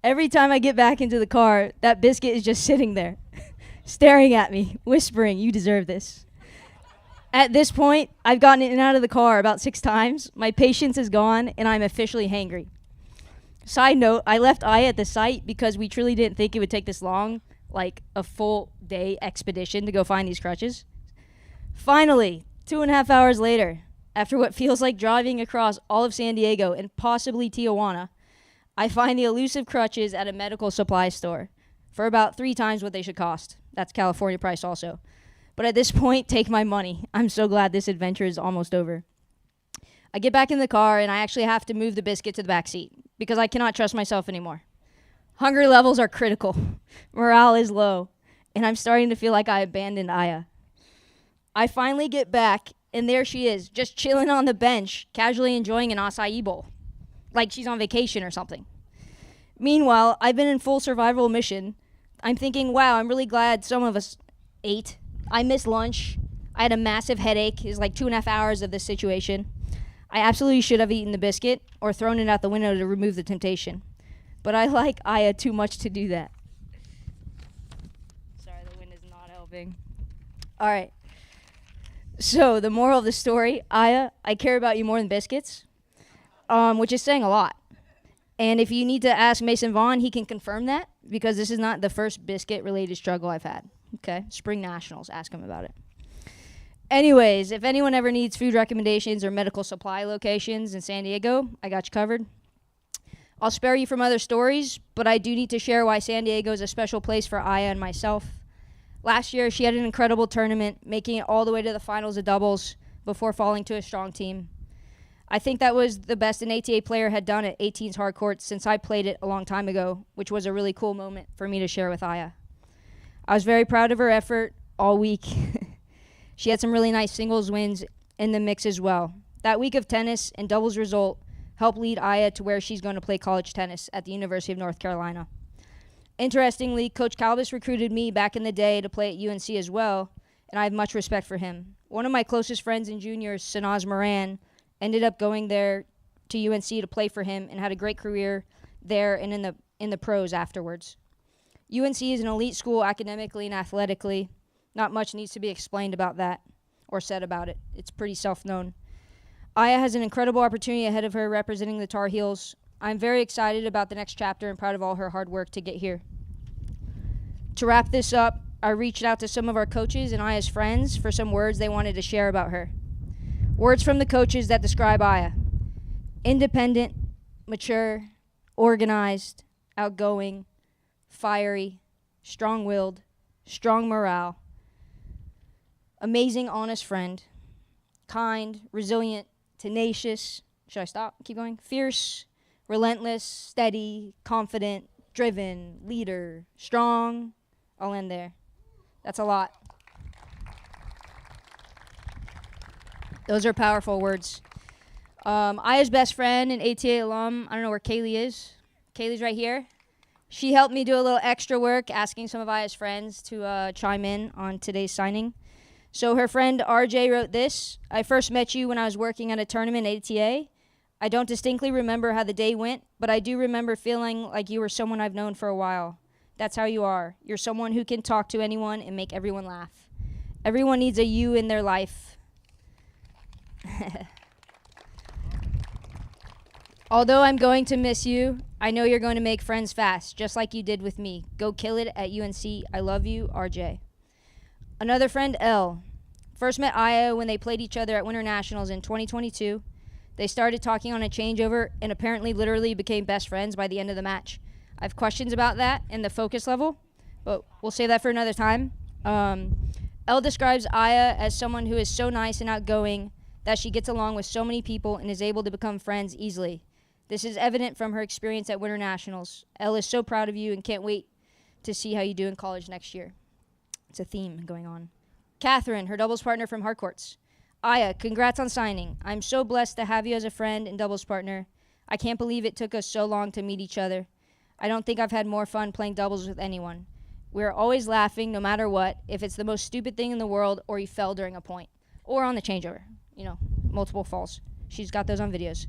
Every time I get back into the car, that biscuit is just sitting there, staring at me, whispering, "You deserve this." At this point, I've gotten in and out of the car about 6 times. My patience is gone, and I'm officially hangry. Side note, I left Aya at the site because we truly didn't think it would take this long, like a full day expedition to go find these crutches. Finally, 2.5 hours later, after what feels like driving across all of San Diego and possibly Tijuana, I find the elusive crutches at a medical supply store for about 3 times what they should cost. That's California price also. But at this point, take my money. I'm so glad this adventure is almost over. I get back in the car and I actually have to move the biscuit to the back seat because I cannot trust myself anymore. Hunger levels are critical. Morale is low. And I'm starting to feel like I abandoned Aya. I finally get back and there she is, just chilling on the bench, casually enjoying an acai bowl. Like she's on vacation or something. Meanwhile, I've been in full survival mission. I'm thinking, wow, I'm really glad some of us ate. I missed lunch. I had a massive headache. It was like 2.5 hours of this situation. I absolutely should have eaten the biscuit or thrown it out the window to remove the temptation. But I like Aya too much to do that. Sorry, the wind is not helping. All right. So the moral of the story, Aya, I care about you more than biscuits, which is saying a lot. And if you need to ask Mason Vaughn, he can confirm that because this is not the first biscuit-related struggle I've had. Okay, Spring Nationals, ask him about it. Anyways, if anyone ever needs food recommendations or medical supply locations in San Diego, I got you covered. I'll spare you from other stories, but I do need to share why San Diego is a special place for Aya and myself. Last year, she had an incredible tournament, making it all the way to the finals of doubles before falling to a strong team. I think that was the best an ATA player had done at 18's hard courts since I played it a long time ago, which was a really cool moment for me to share with Aya. I was very proud of her effort all week. She had some really nice singles wins in the mix as well. That week of tennis and doubles result helped lead Aya to where she's going to play college tennis at the University of North Carolina. Interestingly, Coach Calbus recruited me back in the day to play at UNC as well, and I have much respect for him. One of my closest friends in juniors, Sanaz Moran, ended up going there to UNC to play for him and had a great career there and in the pros afterwards. UNC is an elite school academically and athletically. Not much needs to be explained about that or said about it. It's pretty self-known. Aya has an incredible opportunity ahead of her representing the Tar Heels. I'm very excited about the next chapter and proud of all her hard work to get here. To wrap this up, I reached out to some of our coaches and Aya's friends for some words they wanted to share about her. Words from the coaches that describe Aya: independent, mature, organized, outgoing, fiery, strong-willed, strong morale, amazing, honest friend, kind, resilient, tenacious, should I stop? Keep going? Fierce, relentless, steady, confident, driven, leader, strong. I'll end there. That's a lot. Those are powerful words. Aya's best friend and ATA alum, I don't know where Kaylee is. Kaylee's right here. She helped me do a little extra work, asking some of Aya's friends to chime in on today's signing. So her friend RJ wrote this: I first met you when I was working at a tournament at ATA. I don't distinctly remember how the day went, but I do remember feeling like you were someone I've known for a while. That's how you are. You're someone who can talk to anyone and make everyone laugh. Everyone needs a you in their life. Although I'm going to miss you, I know you're going to make friends fast, just like you did with me. Go kill it at UNC. I love you, RJ. Another friend, L. First met Aya when they played each other at Winter Nationals in 2022. They started talking on a changeover and apparently literally became best friends by the end of the match. I have questions about that and the focus level, but we'll save that for another time. Elle describes Aya as someone who is so nice and outgoing that she gets along with so many people and is able to become friends easily. This is evident from her experience at Winter Nationals. Elle is so proud of you and can't wait to see how you do in college next year. It's a theme going on. Catherine, her doubles partner from Hardcourts. Aya, congrats on signing. I'm so blessed to have you as a friend and doubles partner. I can't believe it took us so long to meet each other. I don't think I've had more fun playing doubles with anyone. We're always laughing no matter what, if it's the most stupid thing in the world or you fell during a point or on the changeover. Multiple falls. She's got those on videos.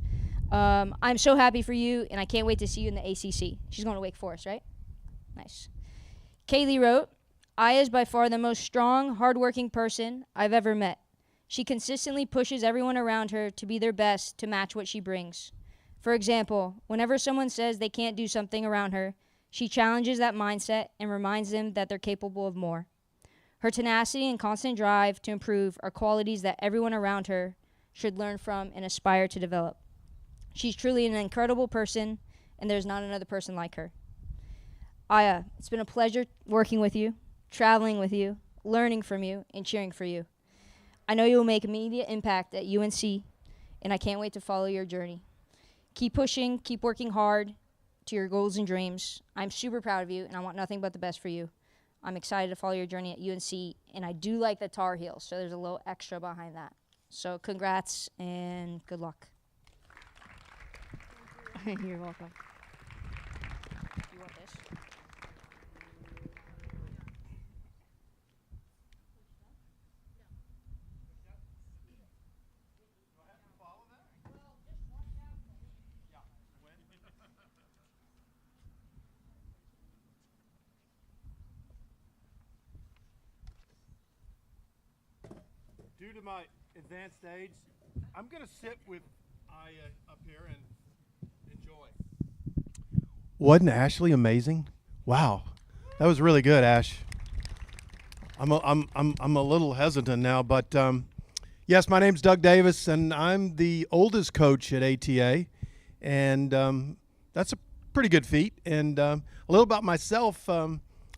I'm so happy for you, and I can't wait to see you in the ACC. She's going to Wake Forest, right? Nice. Kaylee wrote, Aya is by far the most strong, hardworking person I've ever met. She consistently pushes everyone around her to be their best to match what she brings. For example, whenever someone says they can't do something around her, she challenges that mindset and reminds them that they're capable of more. Her tenacity and constant drive to improve are qualities that everyone around her should learn from and aspire to develop. She's truly an incredible person, and there's not another person like her. Aya, it's been a pleasure working with you, traveling with you, learning from you, and cheering for you. I know you will make immediate impact at UNC, and I can't wait to follow your journey. Keep pushing, keep working hard to your goals and dreams. I'm super proud of you, and I want nothing but the best for you. I'm excited to follow your journey at UNC, and I do like the Tar Heels, so there's a little extra behind that. So congrats and good luck. You're welcome. You want this? Due to my advanced age, I'm going to sit with Aya up here and enjoy. Wasn't Ashley amazing? Wow, that was really good, Ash. I'm a little hesitant now, but yes, my name's Doug Davis, and I'm the oldest coach at ATA, and that's a pretty good feat. And a little about myself.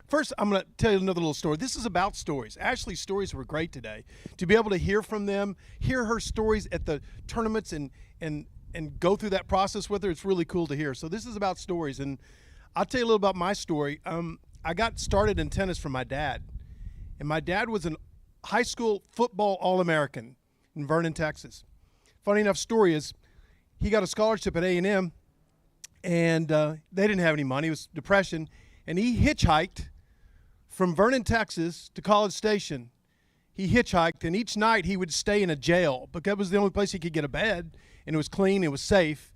First, I'm going to tell you another little story. This is about stories. Ashley's stories were great today. To be able to hear from them, hear her stories at the tournaments, and go through that process with her, it's really cool to hear. So this is about stories, and I'll tell you a little about my story. I got started in tennis from my dad, and my dad was a high school football All-American in Vernon, Texas. Funny enough story is he got a scholarship at A&M, and they didn't have any money. It was depression, and he hitchhiked from Vernon, Texas to College Station. He hitchhiked, and each night he would stay in a jail because it was the only place he could get a bed, and it was clean, it was safe.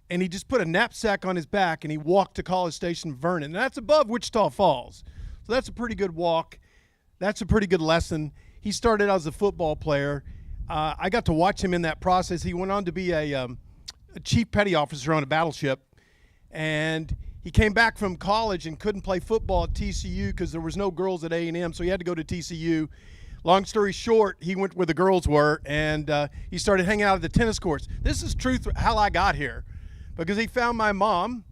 And he just put a knapsack on his back, and he walked to College Station, Vernon. And that's above Wichita Falls. So that's a pretty good walk. That's a pretty good lesson. He started out as a football player. I got to watch him in that process. He went on to be a chief petty officer on a battleship, and he came back from college and couldn't play football at TCU because there was no girls at A&M, so he had to go to TCU. Long story short, he went where the girls were, and he started hanging out at the tennis courts. This is truth how I got here, because he found my mom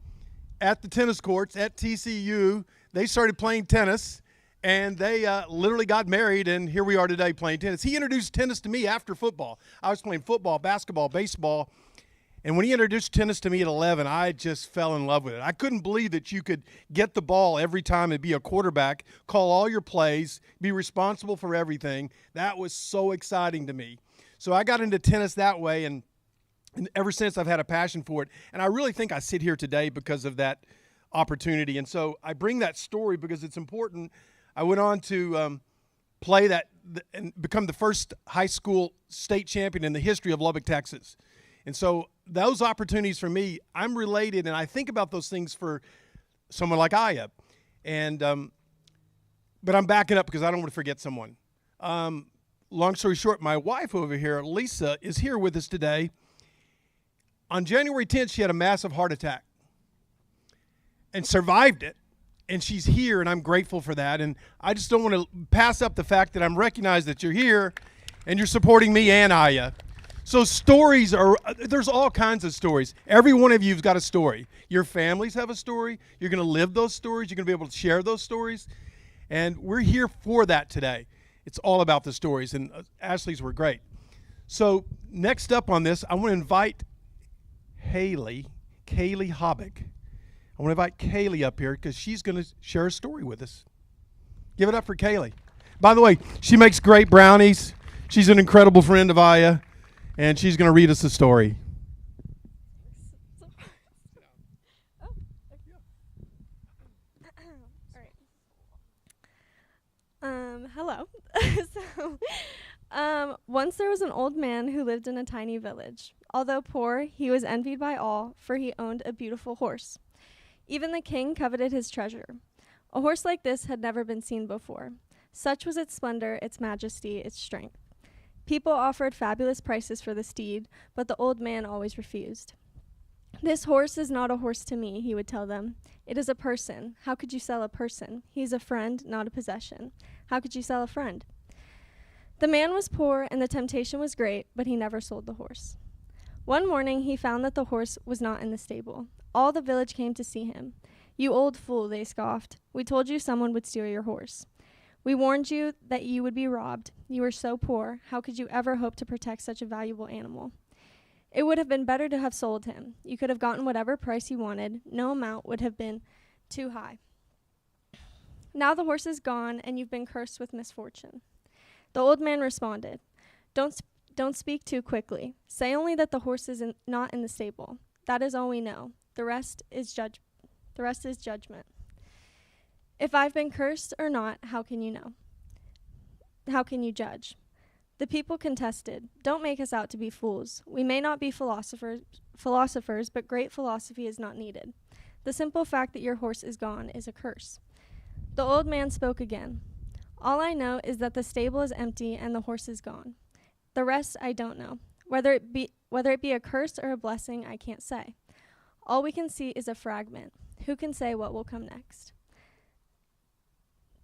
at the tennis courts at TCU. They started playing tennis, and they literally got married, and here we are today playing tennis. He introduced tennis to me after football. I was playing football, basketball, baseball, and when he introduced tennis to me at 11, I just fell in love with it. I couldn't believe that you could get the ball every time and be a quarterback, call all your plays, be responsible for everything. That was so exciting to me. So I got into tennis that way, and ever since I've had a passion for it. And I really think I sit here today because of that opportunity. And so I bring that story because it's important. I went on to play that and become the first high school state champion in the history of Lubbock, Texas. And so those opportunities for me, I'm related, and I think about those things for someone like Aya. And but I'm backing up because I don't want to forget someone. Long story short, my wife over here, Lisa, is here with us today. On January 10th, she had a massive heart attack and survived it. And she's here, and I'm grateful for that. And I just don't want to pass up the fact that I'm recognized that you're here and you're supporting me and Aya. So stories there's all kinds of stories. Every one of you's got a story. Your families have a story. You're going to live those stories. You're going to be able to share those stories. And we're here for that today. It's all about the stories, and Ashley's were great. So next up on this, I want to invite Kaylee Hobbick. I want to invite Kaylee up here because she's going to share a story with us. Give it up for Kaylee. By the way, she makes great brownies. She's an incredible friend of Aya, and she's going to read us a story. Hello. So, Once there was an old man who lived in a tiny village. Although poor, he was envied by all, for he owned a beautiful horse. Even the king coveted his treasure. A horse like this had never been seen before. Such was its splendor, its majesty, its strength. People offered fabulous prices for the steed, but the old man always refused. "This horse is not a horse to me," he would tell them. "It is a person. How could you sell a person? He is a friend, not a possession. How could you sell a friend?" The man was poor and the temptation was great, but he never sold the horse. One morning he found that the horse was not in the stable. All the village came to see him. "You old fool," they scoffed. "We told you someone would steal your horse. We warned you that you would be robbed. You were so poor. How could you ever hope to protect such a valuable animal? It would have been better to have sold him. You could have gotten whatever price you wanted. No amount would have been too high. Now the horse is gone, and you've been cursed with misfortune." The old man responded, Don't speak too quickly. Say only that the horse is not in the stable. That is all we know. The rest is judgment. If I've been cursed or not, how can you know? How can you judge?" The people contested, "Don't make us out to be fools. We may not be philosophers, but great philosophy is not needed. The simple fact that your horse is gone is a curse." The old man spoke again. "All I know is that the stable is empty and the horse is gone. The rest I don't know. Whether it be a curse or a blessing, I can't say. All we can see is a fragment. Who can say what will come next?"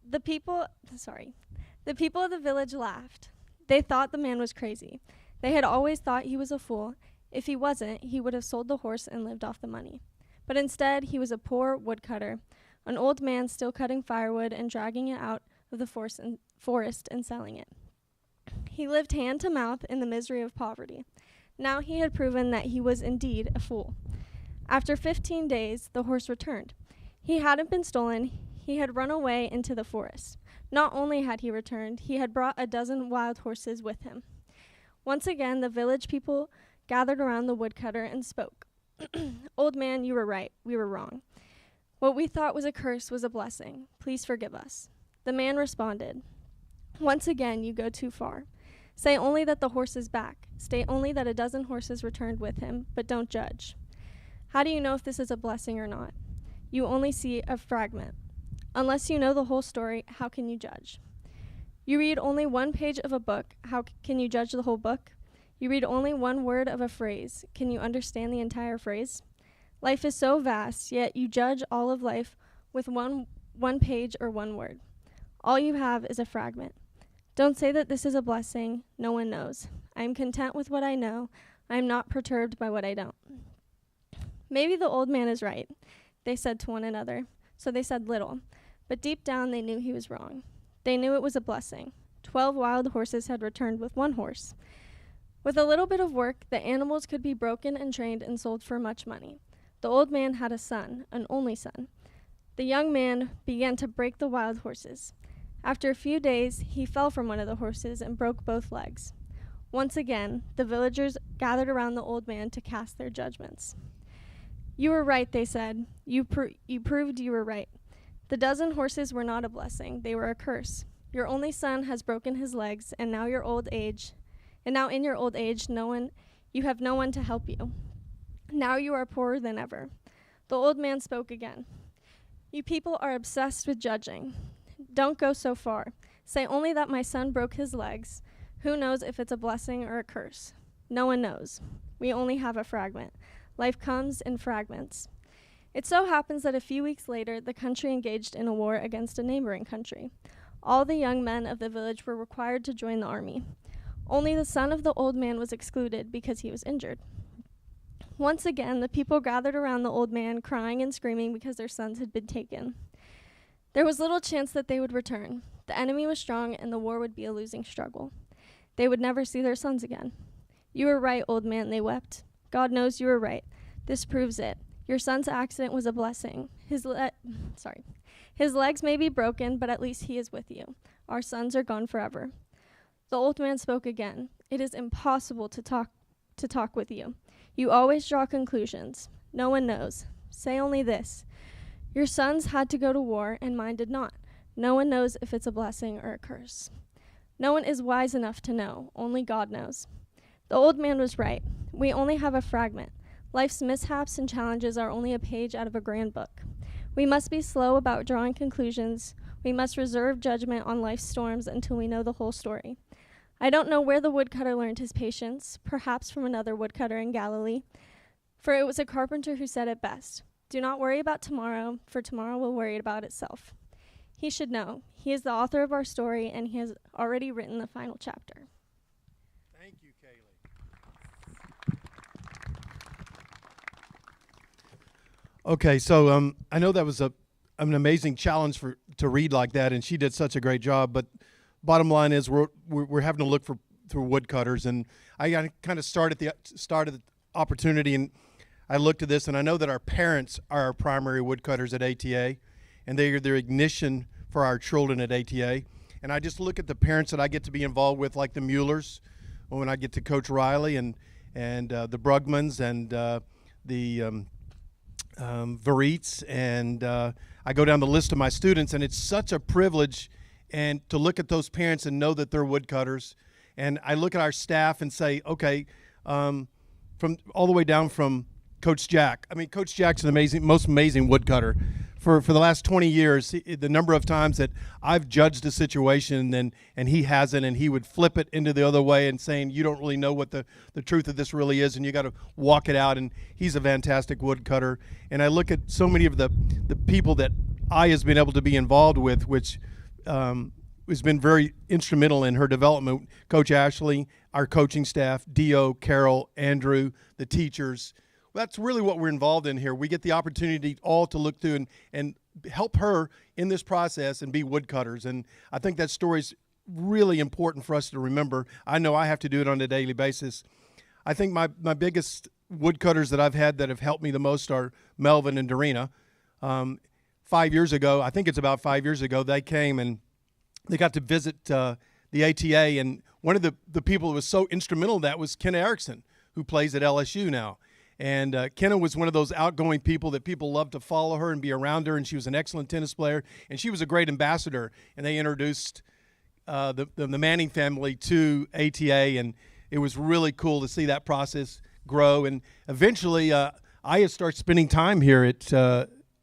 The people of the village laughed. They thought the man was crazy. They had always thought he was a fool. If he wasn't, he would have sold the horse and lived off the money. But instead, he was a poor woodcutter, an old man still cutting firewood and dragging it out of the forest and selling it. He lived hand to mouth in the misery of poverty. Now he had proven that he was indeed a fool. After 15 days, the horse returned. He hadn't been stolen. He had run away into the forest. Not only had he returned, he had brought a dozen wild horses with him. Once again, the village people gathered around the woodcutter and spoke. "Old man, you were right. We were wrong. What we thought was a curse was a blessing. Please forgive us." The man responded, "Once again, you go too far. Say only that the horse is back. State only that a dozen horses returned with him, but don't judge. How do you know if this is a blessing or not? You only see a fragment. Unless you know the whole story, how can you judge? You read only one page of a book, how can you judge the whole book? You read only one word of a phrase, can you understand the entire phrase? Life is so vast, yet you judge all of life with one page or one word. All you have is a fragment. Don't say that this is a blessing. No one knows. I am content with what I know. I am not perturbed by what I don't." "Maybe the old man is right," they said to one another. So they said little, but deep down they knew he was wrong. They knew it was a blessing. 12 wild horses had returned with one horse. With a little bit of work, the animals could be broken and trained and sold for much money. The old man had a son, an only son. The young man began to break the wild horses. After a few days, he fell from one of the horses and broke both legs. Once again, the villagers gathered around the old man to cast their judgments. "You were right," they said. You proved you were right. The dozen horses were not a blessing. They were a curse. Your only son has broken his legs, and now in your old age, you have no one to help you. Now you are poorer than ever." The old man spoke again. "You people are obsessed with judging. Don't go so far. Say only that my son broke his legs. Who knows if it's a blessing or a curse? No one knows. We only have a fragment. Life comes in fragments." It so happens that a few weeks later, the country engaged in a war against a neighboring country. All the young men of the village were required to join the army. Only the son of the old man was excluded because he was injured. Once again, the people gathered around the old man, crying and screaming because their sons had been taken. There was little chance that they would return. The enemy was strong, and the war would be a losing struggle. They would never see their sons again. "You were right, old man," they wept. "God knows you were right. This proves it. Your son's accident was a blessing. His legs may be broken, but at least he is with you. Our sons are gone forever." The old man spoke again. "It is impossible to talk with you. You always draw conclusions. No one knows. Say only this. Your sons had to go to war, and mine did not. No one knows if it's a blessing or a curse." No one is wise enough to know. Only God knows. The old man was right. We only have a fragment. Life's mishaps and challenges are only a page out of a grand book. We must be slow about drawing conclusions. We must reserve judgment on life's storms until we know the whole story. I don't know where the woodcutter learned his patience, perhaps from another woodcutter in Galilee, for it was a carpenter who said it best. Do not worry about tomorrow, for tomorrow will worry about itself. He should know. He is the author of our story, and he has already written the final chapter. Thank you, Kaylee. Okay, so I know that was an amazing challenge to read like that, and she did such a great job. But bottom line is we're having to look through woodcutters, and I kind of started the opportunity, and I looked at this, and I know that our parents are our primary woodcutters at ATA, and they are the ignition for our children at ATA. And I just look at the parents that I get to be involved with, like the Muellers, when I get to Coach Riley and the Brugmans and the Vereets, and I go down the list of my students, and it's such a privilege and to look at those parents and know that they're woodcutters. And I look at our staff and say, okay, from all the way down from Coach Jack. I mean, Coach Jack's an most amazing woodcutter. For the last 20 years, the number of times that I've judged a situation and he hasn't, and he would flip it into the other way and saying, you don't really know what the truth of this really is, and you got to walk it out. And he's a fantastic woodcutter. And I look at so many of the people that I has been able to be involved with, which has been very instrumental in her development. Coach Ashley, our coaching staff, Dio, Carol, Andrew, the teachers. That's really what we're involved in here. We get the opportunity all to look through and help her in this process and be woodcutters. And I think that story's really important for us to remember. I know I have to do it on a daily basis. I think my biggest woodcutters that I've had that have helped me the most are Melvin and Dorena. 5 years ago, I think it's about 5 years ago, they came and they got to visit the ATA. And one of the people who was so instrumental in that was Ken Erickson, who plays at LSU now. And Kenna was one of those outgoing people that people loved to follow her and be around her, and she was an excellent tennis player, and she was a great ambassador. And they introduced the Manning family to ATA, and it was really cool to see that process grow. And eventually, Aya started spending time here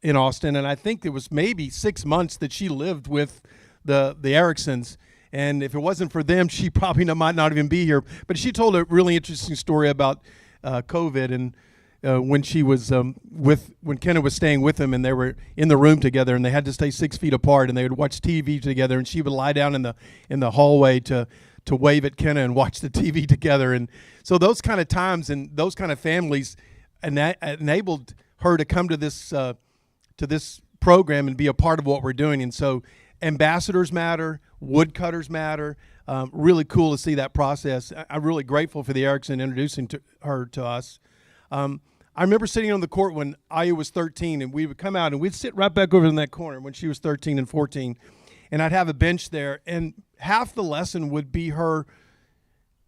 in Austin, and I think it was maybe 6 months that she lived with the Ericksons. And if it wasn't for them, she probably might not even be here. But she told a really interesting story about COVID and when she was when Kenna was staying with him, and they were in the room together, and they had to stay 6 feet apart, and they would watch TV together, and she would lie down in the hallway to wave at Kenna and watch the TV together. And so those kind of times and those kind of families enabled her to come to this program and be a part of what we're doing. And so ambassadors matter, woodcutters matter. Really cool to see that process. I'm really grateful for the Erickson introducing her to us. I remember sitting on the court when Aya was 13, and we would come out and we'd sit right back over in that corner when she was 13 and 14, and I'd have a bench there, and half the lesson would be her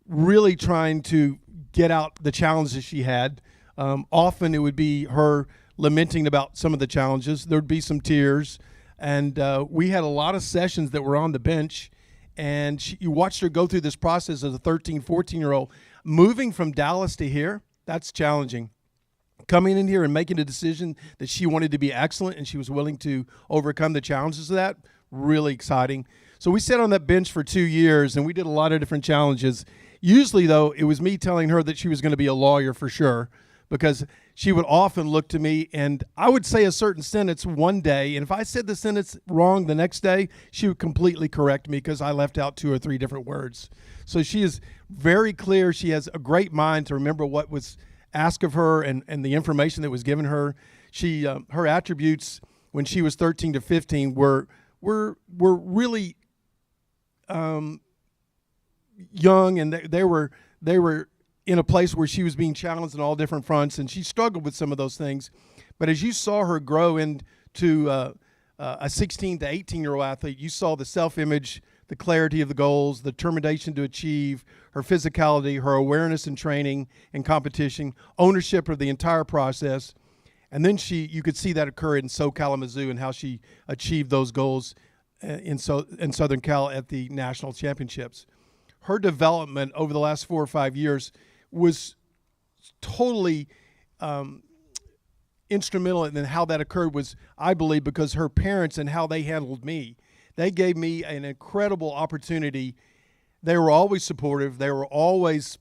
really trying to get out the challenges she had. Often it would be her lamenting about some of the challenges. There'd be some tears, and we had a lot of sessions that were on the bench, and you watched her go through this process as a 13, 14-year-old. Moving from Dallas to here, that's challenging. Coming in here and making a decision that she wanted to be excellent and she was willing to overcome the challenges of that, really exciting. So we sat on that bench for 2 years, and we did a lot of different challenges. Usually, though, it was me telling her that she was going to be a lawyer for sure, because she would often look to me, and I would say a certain sentence one day, and if I said the sentence wrong the next day, she would completely correct me because I left out 2 or 3 different words. So she is very clear. She has a great mind to remember what was asked of her and the information that was given her. She her attributes when she was 13 to 15 were really young, and they were in a place where she was being challenged on all different fronts, and she struggled with some of those things. But as you saw her grow into a 16 to 18-year-old athlete, you saw the self-image, the clarity of the goals, the determination to achieve, her physicality, her awareness in training and competition, ownership of the entire process. And then you could see that occur in SoCal and Mizzou and how she achieved those goals in Southern Cal at the national championships. Her development over the last 4 or 5 years was totally instrumental in how that occurred was, I believe, because her parents and how they handled me. They gave me an incredible opportunity. They were always supportive. They were always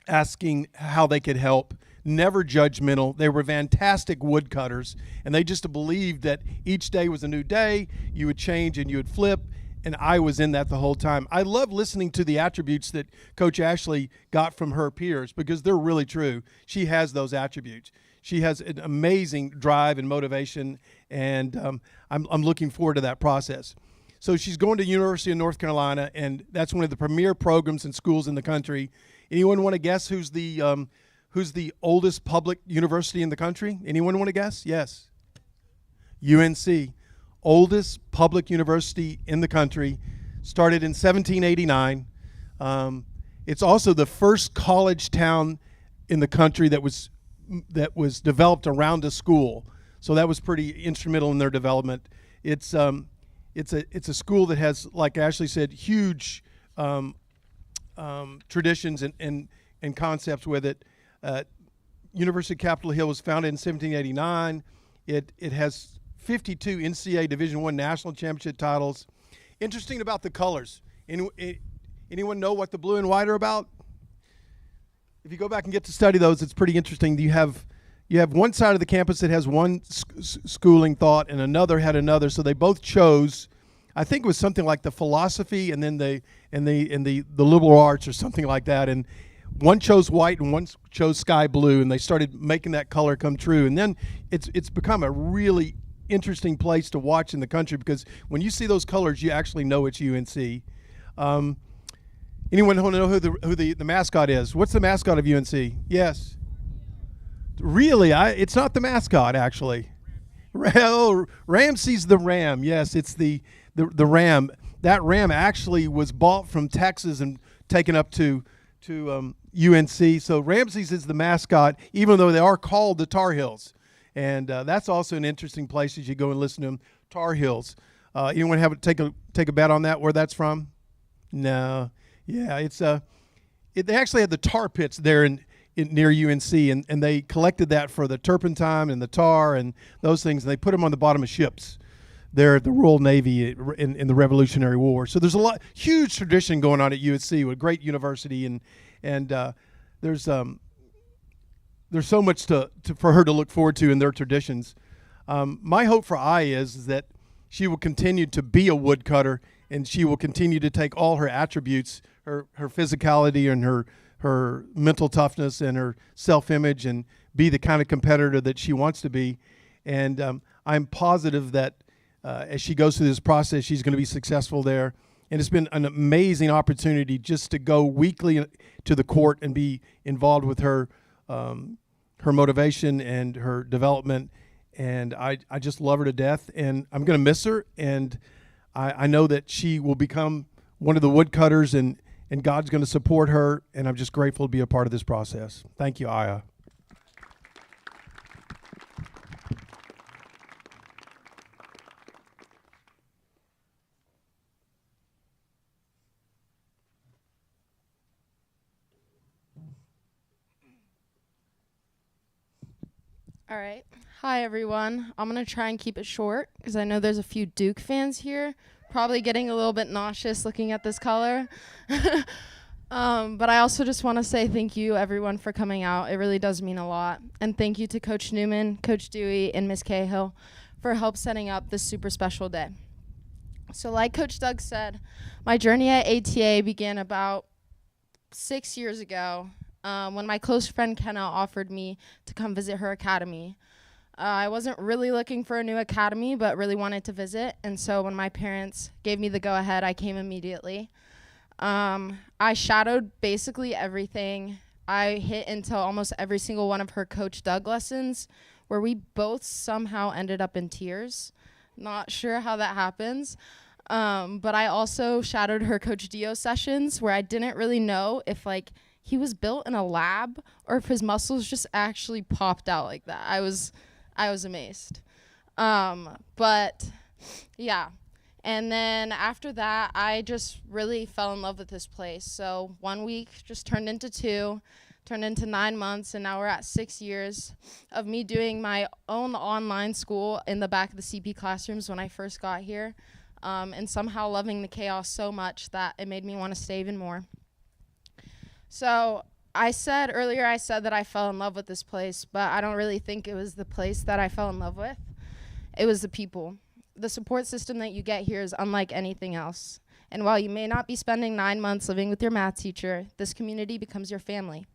asking how they could help, never judgmental. They were fantastic woodcutters, and they just believed that each day was a new day. You would change and you would flip, and I was in that the whole time. I love listening to the attributes that Coach Ashley got from her peers because they're really true. She has those attributes. She has an amazing drive and motivation, and I'm looking forward to that process. So she's going to University of North Carolina, and that's one of the premier programs and schools in the country. Anyone want to guess who's the oldest public university in the country? Anyone want to guess? Yes. UNC, oldest public university in the country, started in 1789. It's also the first college town in the country that was developed around a school. So that was pretty instrumental in their development. It's a school that has, like Ashley said, huge traditions and concepts with it. University of Capitol Hill was founded in 1789. It has 52 NCAA Division I national championship titles. Interesting about the colors. Anyone know what the blue and white are about? If you go back and get to study those, it's pretty interesting. You have one side of the campus that has one schooling thought, and another had another. So they both chose, I think it was something like the philosophy, and then the liberal arts or something like that. And one chose white and one chose sky blue, and they started making that color come true. And then it's become a really interesting place to watch in the country because when you see those colors, you actually know it's UNC. Anyone want to know who the mascot is? What's the mascot of UNC? Yes. Really? It's not the mascot, actually. Ramsey's the ram. Yes, it's the ram. That ram actually was bought from Texas and taken up to UNC. So Ramsey's is the mascot, even though they are called the Tar Heels. And that's also an interesting place as you go and listen to them. Tar Heels. Anyone have take a bet on that? Where that's from? No. Yeah, they actually had the tar pits there near UNC, and they collected that for the turpentine and the tar and those things, and they put them on the bottom of ships there at the Royal Navy in the Revolutionary War. So there's a huge tradition going on at UNC, a great university, and there's so much for her to look forward to in their traditions. My hope for Aya is that she will continue to be a woodcutter, and she will continue to take all her attributes, her physicality and her mental toughness and her self-image, and be the kind of competitor that she wants to be. And I'm positive that as she goes through this process, she's going to be successful there. And it's been an amazing opportunity just to go weekly to the court and be involved with her motivation and her development. And I just love her to death, and I'm going to miss her. And I know that she will become one of the woodcutters, and God's going to support her, and I'm just grateful to be a part of this process. Thank you, Aya. All right. Hi, everyone. I'm going to try and keep it short because I know there's a few Duke fans here, probably getting a little bit nauseous looking at this color. But I also just want to say thank you, everyone, for coming out. It really does mean a lot. And thank you to Coach Newman, Coach Dewey, and Miss Cahill for help setting up this super special day. So like Coach Doug said, my journey at ATA began about 6 years ago when my close friend Kenna offered me to come visit her academy. I wasn't really looking for a new academy, but really wanted to visit. And so when my parents gave me the go-ahead, I came immediately. I shadowed basically everything. I hit into almost every single one of her Coach Doug lessons, where we both somehow ended up in tears. Not sure how that happens. But I also shadowed her Coach Dio sessions, where I didn't really know if he was built in a lab or if his muscles just actually popped out like that. I was amazed. But yeah. And then after that, I just really fell in love with this place. So 1 week just turned into 2, turned into 9 months, and now we're at 6 years of me doing my own online school in the back of the CP classrooms when I first got here, and somehow loving the chaos so much that it made me want to stay even more. So I said that I fell in love with this place, but I don't really think it was the place that I fell in love with. It was the people. The support system that you get here is unlike anything else. And while you may not be spending 9 months living with your math teacher, this community becomes your family.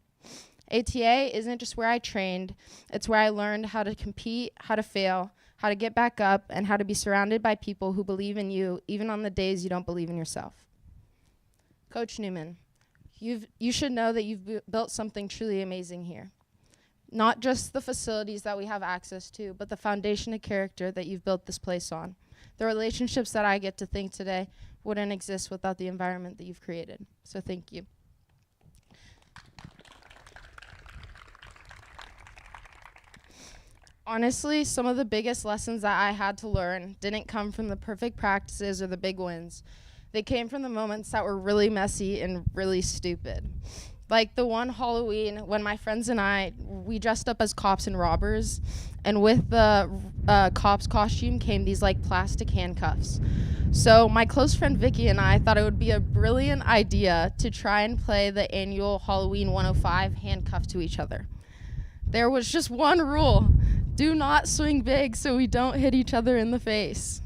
ATA isn't just where I trained, it's where I learned how to compete, how to fail, how to get back up, and how to be surrounded by people who believe in you, even on the days you don't believe in yourself. Coach Newman, you should know that you've built something truly amazing here. Not just the facilities that we have access to, but the foundation of character that you've built this place on. The relationships that I get to think today wouldn't exist without the environment that you've created. So thank you. Honestly, some of the biggest lessons that I had to learn didn't come from the perfect practices or the big wins. They came from the moments that were really messy and really stupid. Like the one Halloween when my friends and we dressed up as cops and robbers, and with the cops costume came these like plastic handcuffs. So my close friend Vicky and I thought it would be a brilliant idea to try and play the annual Halloween 105 handcuffed to each other. There was just one rule: do not swing big so we don't hit each other in the face.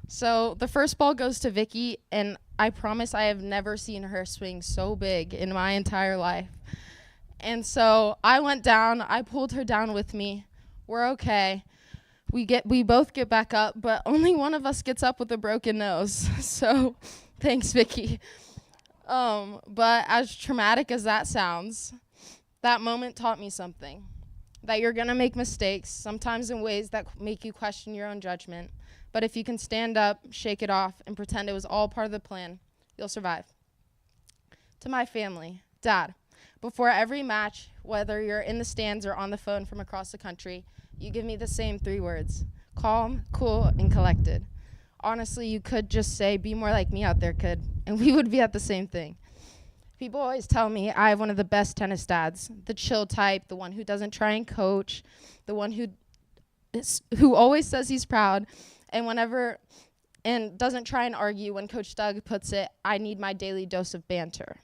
So the first ball goes to Vicky, and I promise I have never seen her swing so big in my entire life. And so I went down, I pulled her down with me. We're okay. We both get back up, but only one of us gets up with a broken nose. So thanks, Vicky. But as traumatic as that sounds, that moment taught me something. That you're gonna make mistakes, sometimes in ways that make you question your own judgment. But if you can stand up, shake it off, and pretend it was all part of the plan, you'll survive. To my family, Dad, before every match, whether you're in the stands or on the phone from across the country, you give me the same 3 words: calm, cool, and collected. Honestly, you could just say, be more like me out there, kid, and we would be at the same thing. People always tell me I have one of the best tennis dads, the chill type, the one who doesn't try and coach, the one who always says he's proud, and doesn't try and argue when Coach Doug puts it, I need my daily dose of banter.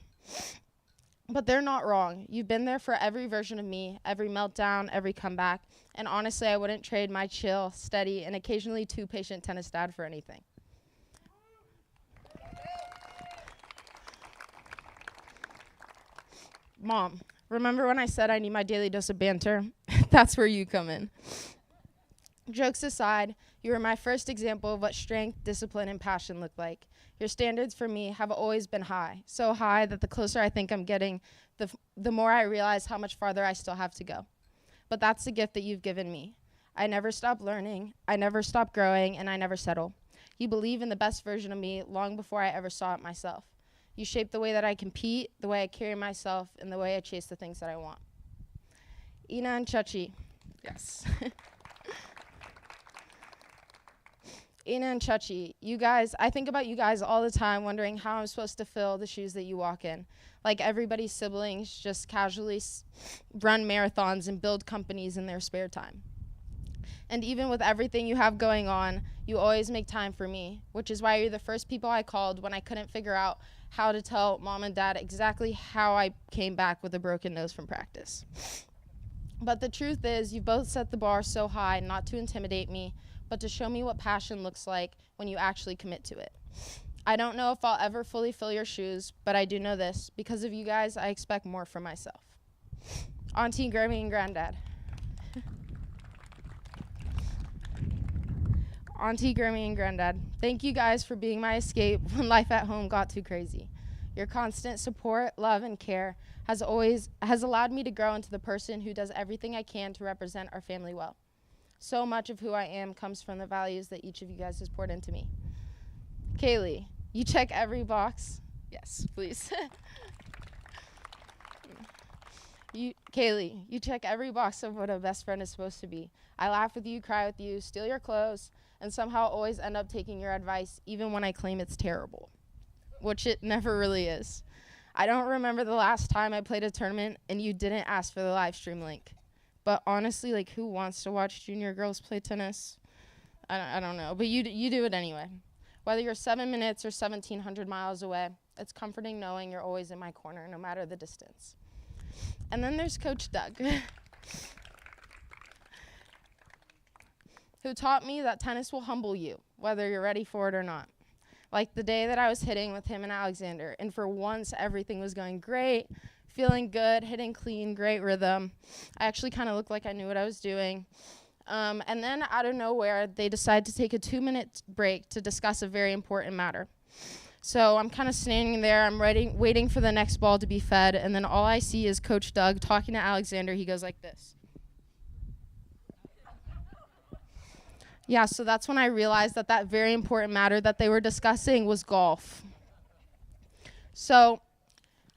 But they're not wrong. You've been there for every version of me, every meltdown, every comeback, and honestly, I wouldn't trade my chill, steady, and occasionally too patient tennis dad for anything. Mom, remember when I said I need my daily dose of banter? That's where you come in. Jokes aside, you were my first example of what strength, discipline, and passion look like. Your standards for me have always been high, so high that the closer I think I'm getting, the more I realize how much farther I still have to go. But that's the gift that you've given me. I never stop learning, I never stop growing, and I never settle. You believe in the best version of me long before I ever saw it myself. You shape the way that I compete, the way I carry myself, and the way I chase the things that I want. Ina and Chachi. Yes. Ina and Chachi, you guys, I think about you guys all the time wondering how I'm supposed to fill the shoes that you walk in. Like everybody's siblings just casually run marathons and build companies in their spare time. And even with everything you have going on, you always make time for me, which is why you're the first people I called when I couldn't figure out how to tell Mom and Dad exactly how I came back with a broken nose from practice. But the truth is, you both set the bar so high not to intimidate me, but to show me what passion looks like when you actually commit to it. I don't know if I'll ever fully fill your shoes, but I do know this: because of you guys, I expect more from myself. Auntie, Grammy, and Granddad. Auntie, Grammy, and Granddad, thank you guys for being my escape when life at home got too crazy. Your constant support, love, and care has allowed me to grow into the person who does everything I can to represent our family well. So much of who I am comes from the values that each of you guys has poured into me. Kaylee, you check every box. Yes, please. Kaylee, you check every box of what a best friend is supposed to be. I laugh with you, cry with you, steal your clothes, and somehow always end up taking your advice, even when I claim it's terrible, which it never really is. I don't remember the last time I played a tournament and you didn't ask for the live stream link. But honestly, like, who wants to watch junior girls play tennis? I don't know, but you do it anyway. Whether you're 7 minutes or 1,700 miles away, it's comforting knowing you're always in my corner, no matter the distance. And then there's Coach Doug, who taught me that tennis will humble you, whether you're ready for it or not. Like the day that I was hitting with him and Alexander, and for once everything was going great, feeling good, hitting clean, great rhythm. I actually kind of looked like I knew what I was doing. And then out of nowhere, they decided to take a 2-minute break to discuss a very important matter. So I'm kind of standing there, I'm waiting for the next ball to be fed, and then all I see is Coach Doug talking to Alexander. He goes like this. Yeah, so that's when I realized that that very important matter that they were discussing was golf. So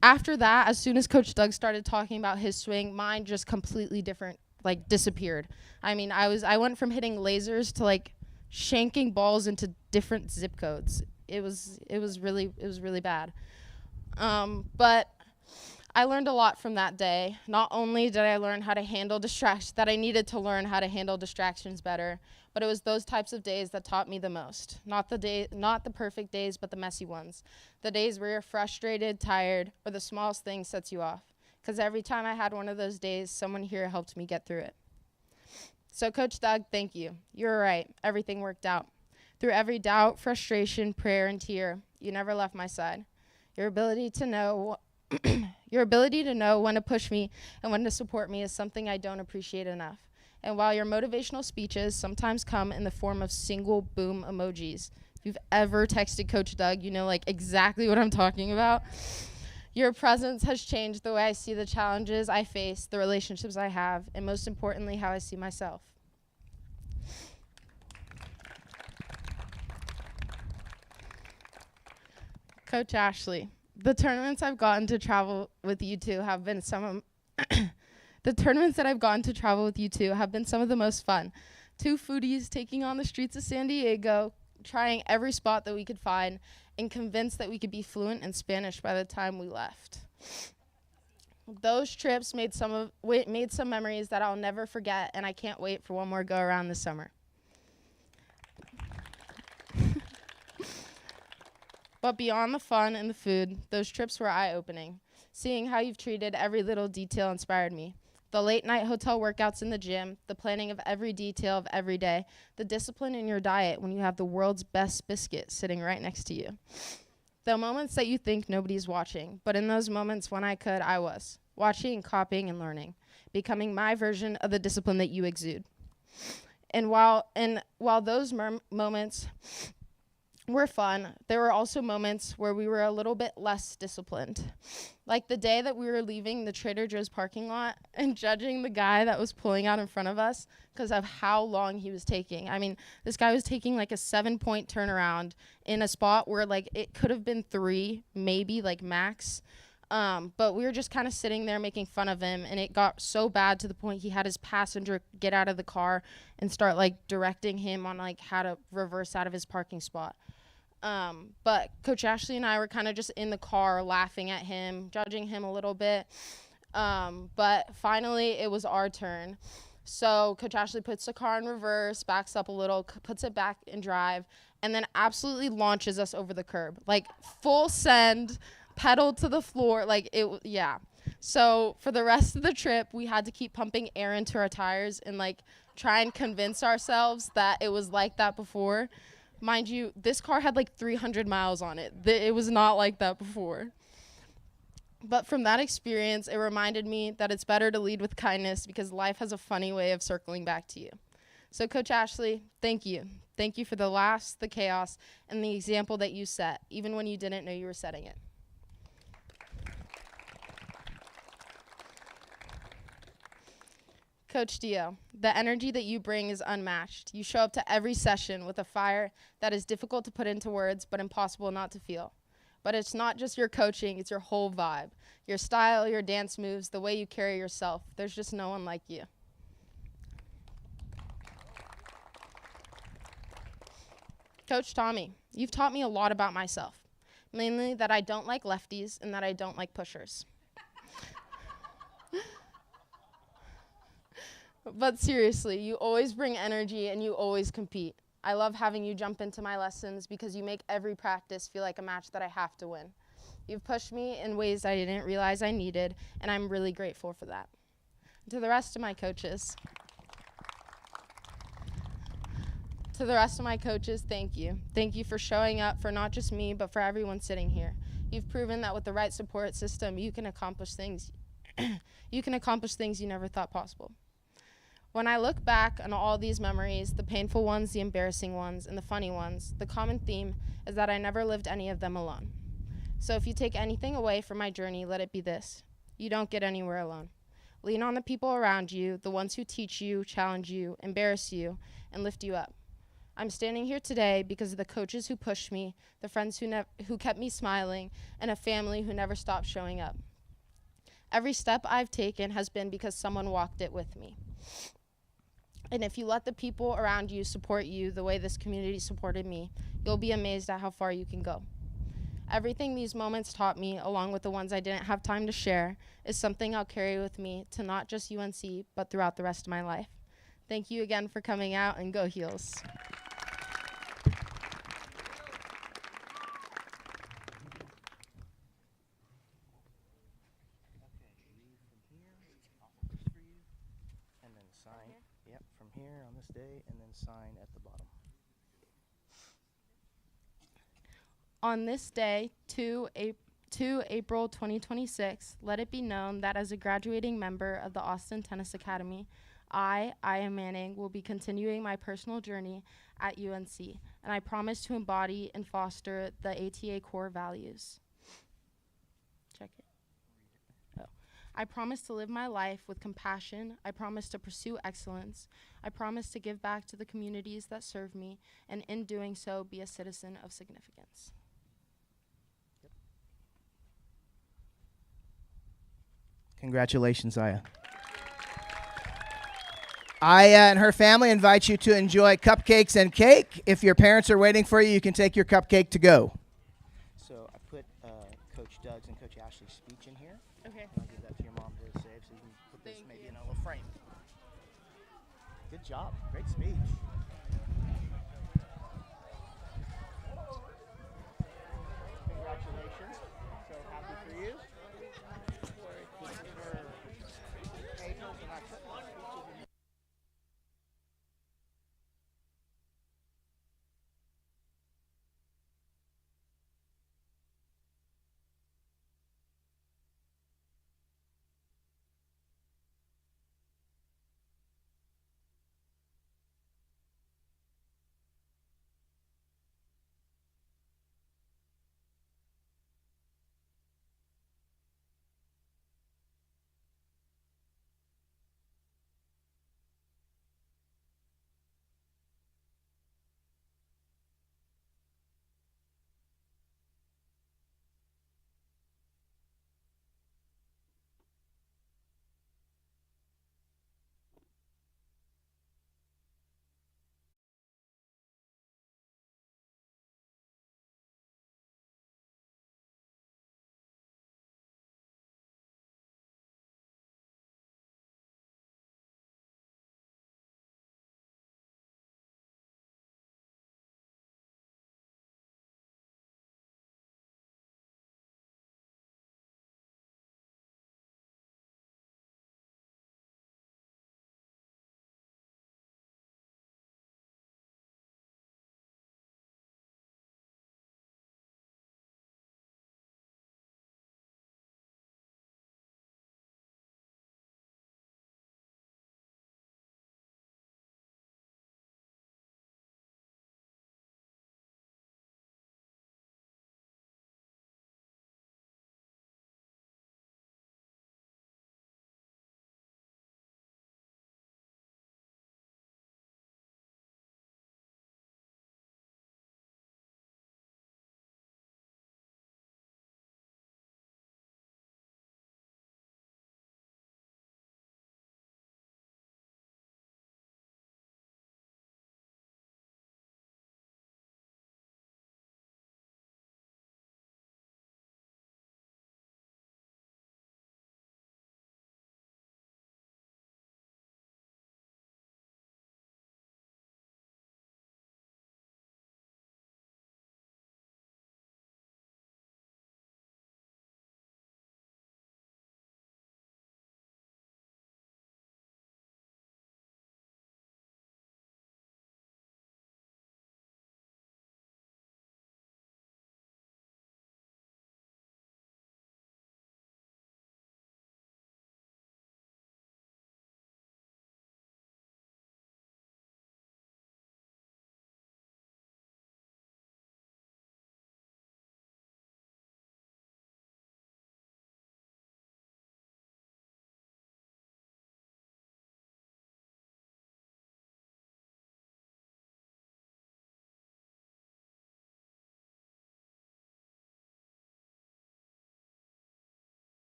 after that, as soon as Coach Doug started talking about his swing, mine just completely different, like disappeared. I mean, I went from hitting lasers to like shanking balls into different zip codes. It was really bad. But I learned a lot from that day. Not only did I learn how to handle distractions, that I needed to learn how to handle distractions better, but it was those types of days that taught me the most. Not the perfect days, but the messy ones. The days where you're frustrated, tired, or the smallest thing sets you off. Because every time I had one of those days, someone here helped me get through it. So Coach Doug, thank you. You were right. Everything worked out. Through every doubt, frustration, prayer, and tear, you never left my side. Your ability to know when to push me and when to support me is something I don't appreciate enough. And while your motivational speeches sometimes come in the form of single boom emojis, if you've ever texted Coach Doug, you know like exactly what I'm talking about. Your presence has changed the way I see the challenges I face, the relationships I have, and most importantly, how I see myself. Coach Ashley, the tournaments I've gotten to travel with you two have been some of the tournaments that I've gotten to travel with you two have been some of the most fun. Two foodies taking on the streets of San Diego, trying every spot that we could find, and convinced that we could be fluent in Spanish by the time we left. Those trips made some memories that I'll never forget, and I can't wait for one more go around this summer. But beyond the fun and the food, those trips were eye-opening. Seeing how you've treated every little detail inspired me. The late-night hotel workouts in the gym, the planning of every detail of every day, the discipline in your diet when you have the world's best biscuit sitting right next to you. The moments that you think nobody's watching, but in those moments when I could, I was. Watching, copying, and learning. Becoming my version of the discipline that you exude. And while those moments were fun, there were also moments where we were a little bit less disciplined. Like the day that we were leaving the Trader Joe's parking lot and judging the guy that was pulling out in front of us because of how long he was taking. I mean, this guy was taking like a 7-point turnaround in a spot where like it could have been 3, maybe like max. But we were just kind of sitting there making fun of him, and it got so bad to the point he had his passenger get out of the car and start like directing him on like how to reverse out of his parking spot. But Coach Ashley and I were kind of just in the car laughing at him, judging him a little bit. But finally it was our turn. So Coach Ashley puts the car in reverse, backs up a little, puts it back in drive, and then absolutely launches us over the curb. Like full send, pedal to the floor, like yeah. So for the rest of the trip, we had to keep pumping air into our tires and like try and convince ourselves that it was like that before. Mind you, this car had like 300 miles on it. It was not like that before. But from that experience, it reminded me that it's better to lead with kindness because life has a funny way of circling back to you. So Coach Ashley, thank you. Thank you for the laughs, the chaos, and the example that you set, even when you didn't know you were setting it. Coach Dio, the energy that you bring is unmatched. You show up to every session with a fire that is difficult to put into words but impossible not to feel. But it's not just your coaching, it's your whole vibe. Your style, your dance moves, the way you carry yourself. There's just no one like you. Coach Tommy, you've taught me a lot about myself, mainly that I don't like lefties and that I don't like pushers. But seriously, you always bring energy and you always compete. I love having you jump into my lessons because you make every practice feel like a match that I have to win. You've pushed me in ways I didn't realize I needed, and I'm really grateful for that. To the rest of my coaches, thank you. Thank you for showing up for not just me, but for everyone sitting here. You've proven that with the right support system, you can accomplish things you never thought possible. When I look back on all these memories, the painful ones, the embarrassing ones, and the funny ones, the common theme is that I never lived any of them alone. So if you take anything away from my journey, let it be this: you don't get anywhere alone. Lean on the people around you, the ones who teach you, challenge you, embarrass you, and lift you up. I'm standing here today because of the coaches who pushed me, the friends who kept me smiling, and a family who never stopped showing up. Every step I've taken has been because someone walked it with me. And if you let the people around you support you the way this community supported me, you'll be amazed at how far you can go. Everything these moments taught me, along with the ones I didn't have time to share, is something I'll carry with me to not just UNC, but throughout the rest of my life. Thank you again for coming out, and go Heels. And then sign, yep, from here on this day, and then sign at the bottom. On this day, 2 April 2026, let it be known that as a graduating member of the Austin Tennis Academy, Aya Manning, will be continuing my personal journey at UNC, and I promise to embody and foster the ATA core values. Check it. Oh. I promise to live my life with compassion. I promise to pursue excellence. I promise to give back to the communities that serve me, and in doing so, be a citizen of significance. Congratulations, Aya. Aya and her family invite you to enjoy cupcakes and cake. If your parents are waiting for you, you can take your cupcake to go. So I put Coach Doug's and Coach Ashley's speech in here. Okay. I'll give that to your mom to save, so you can put this maybe in a little frame. Good job. Great speech. Congratulations. So happy for you. Papers and